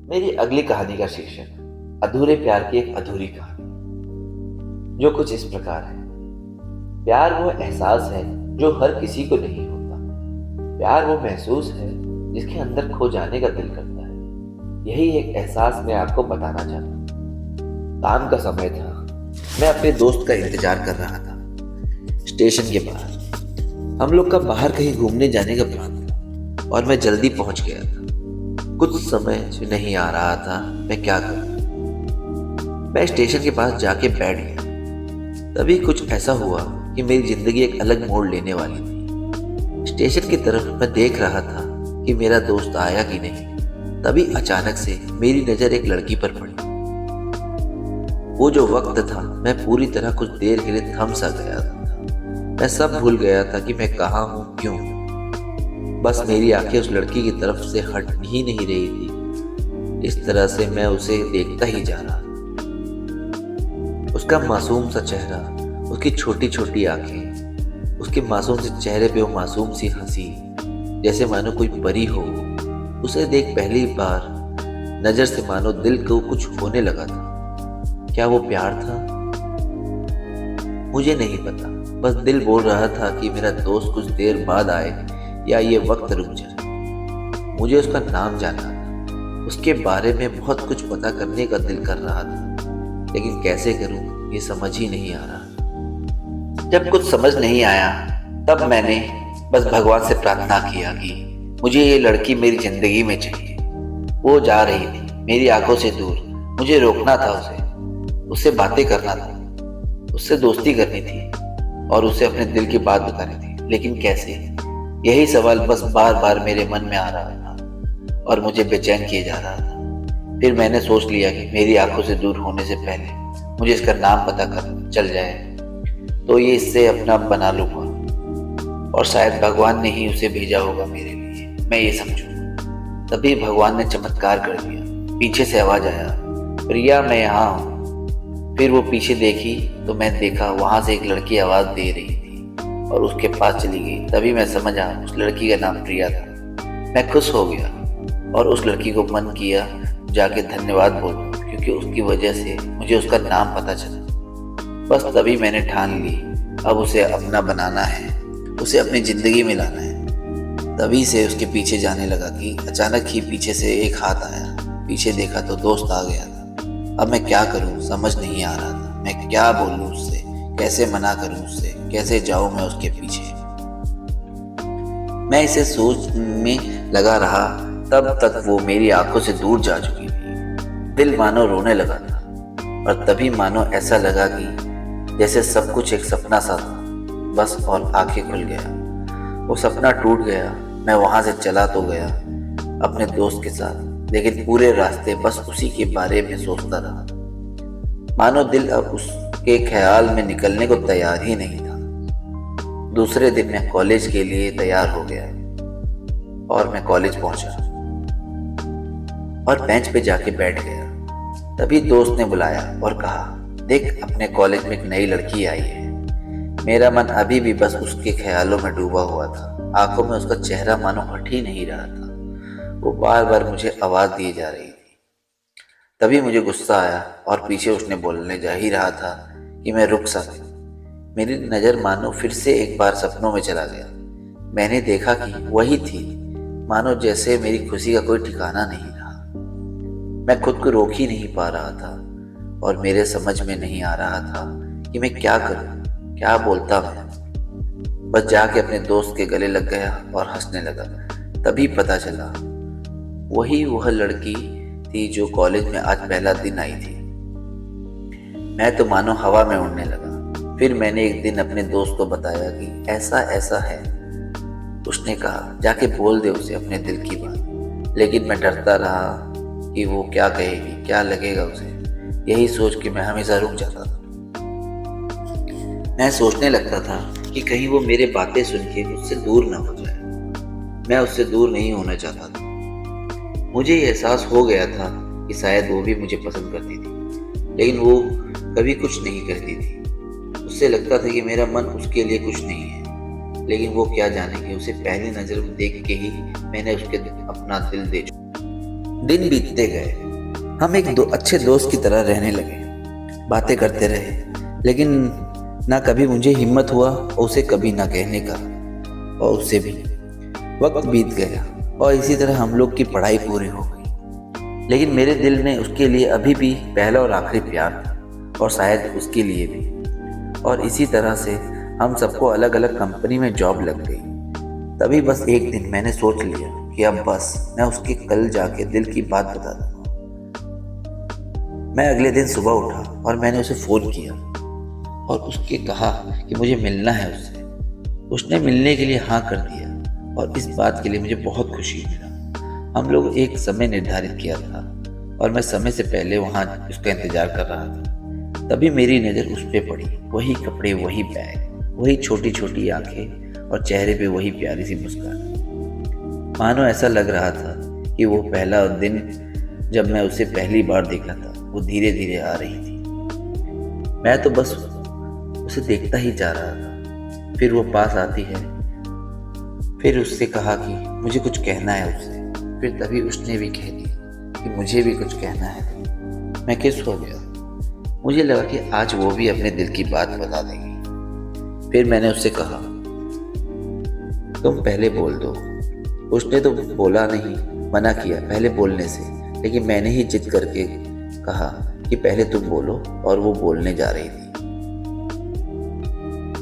मेरी अगली कहानी का शीर्षक अधूरे प्यार की एक अधूरी कहानी, जो कुछ इस प्रकार है। प्यार वो एहसास है जो हर किसी को नहीं होता। प्यार वो महसूस है जिसके अंदर खो जाने का दिल करता है। यही एक एहसास मैं आपको बताना चाहता हूँ। शाम का समय था। मैं अपने दोस्त का इंतजार कर रहा था स्टेशन के बाहर। हम लोग का बाहर कहीं घूमने जाने का प्लान था और मैं जल्दी पहुंच गया था। कुछ समझ नहीं आ रहा था मैं क्या करूं। मैं स्टेशन के पास जाके बैठ गया। तभी कुछ ऐसा हुआ कि मेरी जिंदगी एक अलग मोड़ लेने वाली थी। स्टेशन की तरफ मैं देख रहा था कि मेरा दोस्त आया कि नहीं। तभी अचानक से मेरी नजर एक लड़की पर पड़ी। वो जो वक्त था, मैं पूरी तरह कुछ देर के लिए थम सा गया था। मैं सब भूल गया था कि मैं कहाँ हूँ, क्यों हूँ। बस मेरी आंखें उस लड़की की तरफ से हट ही नहीं रही थी। इस तरह से मैं उसे देखता ही जा रहा। उसका मासूम सा चेहरा, उसकी छोटी छोटी आंखें, उसके मासूम से चेहरे पे वो मासूम सी हंसी, जैसे मानो कोई परी हो। उसे देख पहली बार नजर से मानो दिल को कुछ होने लगा था। क्या वो प्यार था? मुझे नहीं पता। बस दिल बोल रहा था कि मेरा दोस्त कुछ देर बाद आए या ये वक्त रुक जाए। मुझे उसका नाम जानना था। उसके बारे में बहुत कुछ पता करने का दिल कर रहा था, लेकिन कैसे करूं ये समझ ही नहीं आ रहा। जब कुछ समझ नहीं आया तब मैंने बस भगवान से प्रार्थना किया कि मुझे ये लड़की मेरी जिंदगी में चाहिए। वो जा रही थी मेरी आंखों से दूर। मुझे रोकना था उससे बातें करना था, उससे दोस्ती करनी थी और उसे अपने दिल की बात बतानी थी, लेकिन कैसे? यही सवाल बस बार बार मेरे मन में आ रहा था और मुझे बेचैन किए जा रहा था। फिर मैंने सोच लिया कि मेरी आंखों से दूर होने से पहले मुझे इसका नाम पता कर चल जाए तो ये इससे अपना बना लूंगा और शायद भगवान ने ही उसे भेजा होगा मेरे लिए, मैं ये समझूंगा। तभी भगवान ने चमत्कार कर दिया। पीछे से आवाज आया, प्रिया मैं यहाँ हूँ। फिर वो पीछे देखी तो मैं देखा वहां से एक लड़की आवाज दे रही थी और उसके पास चली गई। तभी मैं समझा उस लड़की का नाम प्रिया था। मैं खुश हो गया और उस लड़की को मन किया जाके धन्यवाद बोलूं, क्योंकि उसकी वजह से मुझे उसका नाम पता चला। बस तभी मैंने ठान ली अब उसे अपना बनाना है, उसे अपनी जिंदगी में लाना है। तभी से उसके पीछे जाने लगा कि अचानक ही पीछे से एक हाथ आया। पीछे देखा तो दोस्त आ गया था। अब मैं क्या करूं समझ नहीं आ रहा था। मैं क्या बोलूं उससे, कैसे मना करूं उससे, कैसे जाऊं मैं उसके पीछे। मैं इसे सोच में लगा रहा तब तक वो मेरी आंखों से दूर जा चुकी थी। दिल मानो रोने लगा था और तभी मानो ऐसा लगा कि जैसे सब कुछ एक सपना सा था बस, और आंखें खुल गया। वो सपना टूट गया। मैं वहां से चला तो गया अपने दोस्त के साथ, लेकिन पूरे रास्ते बस उसी के बारे में सोचता रहा। मानो दिल अब उसके ख्याल में निकलने को तैयार ही नहीं था। दूसरे दिन मैं कॉलेज के लिए तैयार हो गया और मैं कॉलेज पहुंचा और बेंच पे जाके बैठ गया। तभी दोस्त ने बुलाया और कहा, देख अपने कॉलेज में एक नई लड़की आई है। मेरा मन अभी भी बस उसके ख्यालों में डूबा हुआ था। आंखों में उसका चेहरा मानो हट ही नहीं रहा था। वो बार बार मुझे आवाज दिए जा रही थी। तभी मुझे गुस्सा आया और पीछे उसने बोलने जा ही रहा था कि मैं रुक सकता। मेरी नजर मानो फिर से एक बार सपनों में चला गया। मैंने देखा कि वही थी, मानो जैसे मेरी खुशी का कोई ठिकाना नहीं रहा। मैं खुद को रोक ही नहीं पा रहा था और मेरे समझ में नहीं आ रहा था कि मैं क्या करूं, क्या बोलता मैं। बस जाके अपने दोस्त के गले लग गया और हंसने लगा। तभी पता चला वही वह लड़की थी जो कॉलेज में आज पहला दिन आई थी। मैं तो मानो हवा में उड़ने लगा। फिर मैंने एक दिन अपने दोस्त को बताया कि ऐसा ऐसा है। उसने कहा, जाके बोल दे उसे अपने दिल की बात। लेकिन मैं डरता रहा कि वो क्या कहेगी, क्या लगेगा उसे। यही सोच के मैं हमेशा रुक जाता था। मैं सोचने लगता था कि कहीं वो मेरे बातें सुन के मुझसे दूर ना हो जाए। मैं उससे दूर नहीं होना चाहता था। मुझे ये एहसास हो गया था कि शायद वो भी मुझे पसंद करती थी, लेकिन वो कभी कुछ नहीं करती थी। उससे लगता था कि मेरा मन उसके लिए कुछ नहीं है, लेकिन वो क्या जाने कि उसे पहली नजर में देख के ही मैंने उसके अपना दिल दे चुका। दिन बीतते गए। हम एक अच्छे दोस्त की तरह रहने लगे, बातें करते रहे, लेकिन ना कभी मुझे हिम्मत हुआ और उसे कभी ना कहने का। और उससे भी वक्त बीत गया और इसी तरह हम लोग की पढ़ाई पूरी हो गई। लेकिन मेरे दिल में उसके लिए अभी भी पहला और आखिरी प्यार था, और शायद उसके लिए भी। और इसी तरह से हम सबको अलग अलग कंपनी में जॉब लग गई। तभी बस एक दिन मैंने सोच लिया कि अब बस मैं उसके कल जाके दिल की बात बता दूंगा। मैं अगले दिन सुबह उठा और मैंने उसे फ़ोन किया और उसके कहा कि मुझे मिलना है उससे। उसने मिलने के लिए हाँ कर दिया और इस बात के लिए मुझे बहुत खुशी मिला। हम लोग एक समय निर्धारित किया था और मैं समय से पहले वहाँ उसका इंतज़ार कर रहा था। तभी मेरी नज़र उस पर पड़ी। वही कपड़े, वही बैग, वही छोटी छोटी आंखें और चेहरे पे वही प्यारी सी मुस्कान। मानो ऐसा लग रहा था कि वो पहला दिन जब मैं उसे पहली बार देखा था वो धीरे धीरे आ रही थी। मैं तो बस उसे देखता ही जा रहा था। फिर वो पास आती है, फिर उससे कहा कि मुझे कुछ कहना है उससे। फिर तभी उसने भी कह दिया कि मुझे भी कुछ कहना है। मैं किस हो गया। मुझे लगा कि आज वो भी अपने दिल की बात बता देगी। फिर मैंने उससे कहा, तुम पहले बोल दो। उसने तो बोला नहीं, मना किया पहले बोलने से, लेकिन मैंने ही जिद करके कहा कि पहले तुम बोलो, और वो बोलने जा रही थी।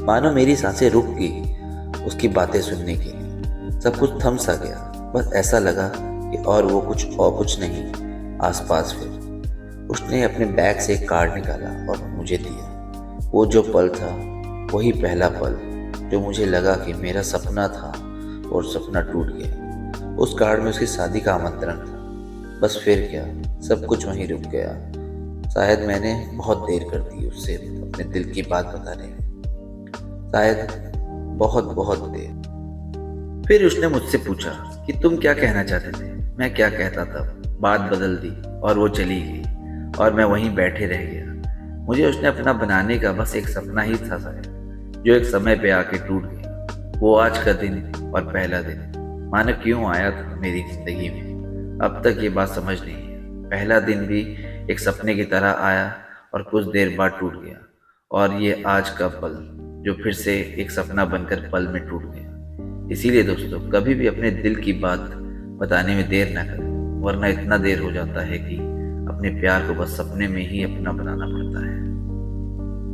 मानो मेरी सांसें रुक गई उसकी बातें सुनने के लिए। सब कुछ थम सा गया। बस ऐसा लगा कि और वो कुछ नहीं आसपास। फिर उसने अपने बैग से एक कार्ड निकाला और मुझे दिया। वो जो पल था वही पहला पल जो मुझे लगा कि मेरा सपना था और सपना टूट गया। उस कार्ड में उसकी शादी का आमंत्रण था। बस फिर क्या, सब कुछ वहीं रुक गया। शायद मैंने बहुत देर कर दी उससे अपने दिल की बात बताने में, शायद बहुत बहुत देर। फिर उसने मुझसे पूछा कि तुम क्या कहना चाहते थे। मैं क्या कहता था। बात बदल दी और वो चली गई और मैं वहीं बैठे रह गया। मुझे उसने अपना बनाने का बस एक सपना ही था शायद, जो एक समय पे आके टूट गया। वो आज का दिन और पहला दिन मानो क्यों आया था मेरी जिंदगी में, अब तक ये बात समझ नहीं है। पहला दिन भी एक सपने की तरह आया और कुछ देर बाद टूट गया, और ये आज का पल जो फिर से एक सपना बनकर पल में टूट गया। इसीलिए दोस्तों, कभी भी अपने दिल की बात बताने में देर ना करें, वरना इतना देर हो जाता है कि अपने प्यार को बस सपने में ही अपना बनाना पड़ता है।